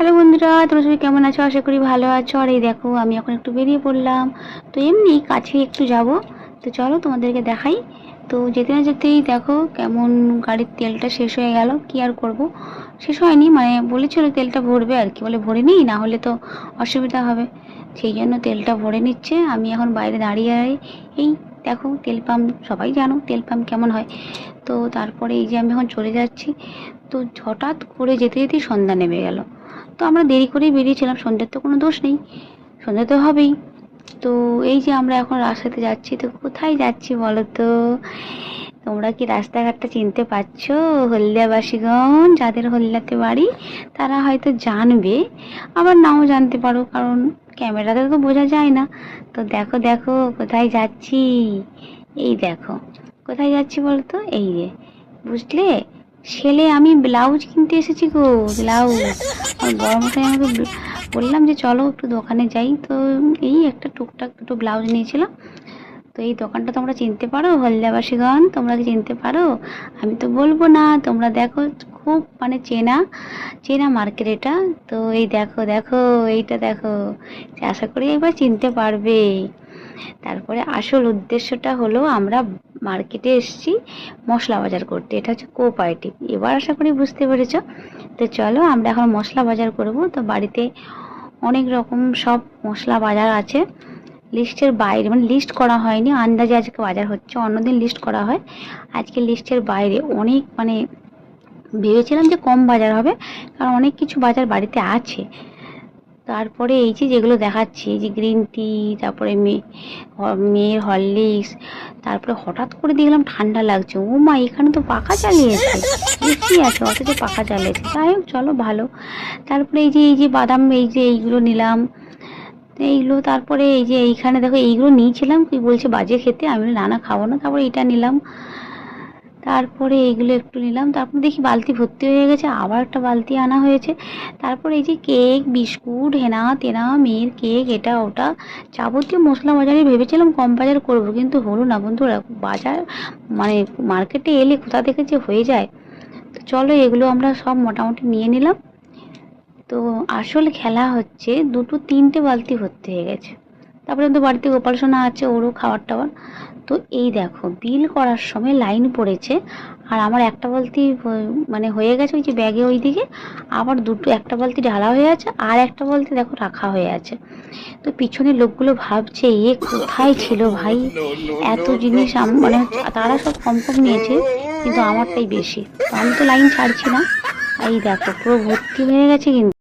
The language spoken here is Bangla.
হ্যালো বন্ধুরা, তোমরা সবাই কেমন আছো? আশা করি ভালো আছো। আর এই দেখো আমি এখন একটু বেরিয়ে পড়লাম, তো এমনি কাছে একটু যাব। তো চলো তোমাদেরকে দেখাই। তো যেতে না যেতেই দেখো কেমন গাড়ির তেলটা শেষ হয়ে গেল। কি আর করব, শেষ হয়নি, মানে বলেছিল তেলটা ভরবে আর কি, বলে ভরে নিই, না হলে তো অসুবিধা হবে। সেই জন্য তেলটা ভরে নিচ্ছে। আমি এখন বাইরে দাঁড়িয়ে এই দেখো তেল পাম্প, সবাই জানো তেল পাম্প কেমন হয়। তো তারপরে এই যে আমি এখন চলে যাচ্ছি। তো হঠাৎ করে যেতে যেতেই সন্ধ্যা নেমে গেল। তো আমরা দেরি করেই বেরিয়েছিলাম, সন্ধ্যের তো কোনো দোষ নেই, সন্ধ্যা তো হবেই। তো এই যে আমরা এখন রাস্তাতে যাচ্ছি, তো কোথায় যাচ্ছি বলো তো? তোমরা কি রাস্তাঘাটটা চিনতে পারছো? হলদিয়াবাসীগণ, যাদের হলদিয়াতে বাড়ি তারা হয়তো জানবে, আবার নাও জানতে পারো, কারণ ক্যামেরাতে তো বোঝা যায় না। তো দেখো দেখো কোথায় যাচ্ছি, এই দেখো কোথায় যাচ্ছি বলতো, এই যে বুঝলে, ছেলে আমি ব্লাউজ কিনতে এসেছি গো, ব্লাউজ। আর বড় মশাই আমাকে বললাম যে চলো একটু দোকানে যাই। তো এই একটা টুকটাক দুটো ব্লাউজ নিয়েছিলাম। তো এই দোকানটা তোমরা চিনতে পারো হলদিয়াবাসীগণ? তোমরা কি চিনতে পারো? আমি তো বলবো না, তোমরা দেখো, খুব মানে চেনা চেনা মার্কেট এটা। তো এই দেখো দেখো, এইটা দেখো, আশা করি একবার চিনতে পারবে। তারপরে আসল উদ্দেশ্যটা হলো আমরা মার্কেটে এসেছি মশলা বাজার করতে, এটা হচ্ছে কোঅপারেটিভ। এবার আশা করি বুঝতে পেরেছো। তো চলো আমরা এখন মশলা বাজার করব। তো বাড়িতে অনেক রকম সব মশলা বাজার আছে, লিস্টের বাইরে, মানে লিস্ট করা হয়নি, আন্দাজে আজকে বাজার হচ্ছে, অন্যদিন লিস্ট করা হয়, আজকে লিস্টের বাইরে অনেক, মানে ভেবেছিলাম যে কম বাজার হবে, কারণ অনেক কিছু বাজার বাড়িতে আছে। তারপরে এই যে যেগুলো দেখাচ্ছি, এই যে গ্রিন টি, তারপরে মেয়ের হরলিক্স। তারপরে হঠাৎ করে দেখলাম ঠান্ডা লাগছে, ও মা এখানে তো পাখা চালিয়েছে, এসি আছে অথচ পাখা চালিয়েছে। যাই হোক চলো ভালো। তারপরে এই যে বাদাম, এই যে এইগুলো নিলাম, এইগুলো। তারপরে এই যে এইখানে দেখো এইগুলো নিয়েছিলাম, কি বলছে বাজে খেতে, আমি বলি না না খাবো না। তারপরে এটা নিলাম, তারপরে এইগুলো একটু নিলাম। তারপর দেখি বালতি ভর্তি হয়ে গেছে, আবার একটা বালতি আনা হয়েছে। তারপরে এই যে কেক, বিস্কুট, হেনা তেনা, মেয়ের কেক, এটা ওটা, যাবতীয় মশলা বাজারে ভেবেছিলাম কম বাজার করবো, কিন্তু হলো না বন্ধুরা। বাজার মানে মার্কেটে এলে কোথা থেকে যে হয়ে যায়। তো চলো এগুলো আমরা সব মোটামুটি নিয়ে নিলাম। তো আসল খেলা হচ্ছে, দুটো তিনটে বালতি ভর্তি হয়ে গেছে। তারপরে তো বাড়িতে গোপাল সোনা আছে, ওরও খাবার টাবার। তো এই দেখো বিল করার সময় লাইন পড়েছে, আর আমার একটা বালতি মানে হয়ে গেছে ওই যে ব্যাগে ওই দিকে, আবার দুটো, একটা বালতি ঢালা হয়ে আছে, আর একটা বালতি দেখো রাখা হয়ে আছে। তো পিছনের লোকগুলো ভাবছে এ কোথায় ছিল ভাই, এত জিনিস মানে তারা সব কম কম নিয়েছে, কিন্তু আমারটাই বেশি। তো আমি তো লাইন ছাড়ছি না। এই দেখো পুরো ভর্তি হয়ে গেছে কিন্তু।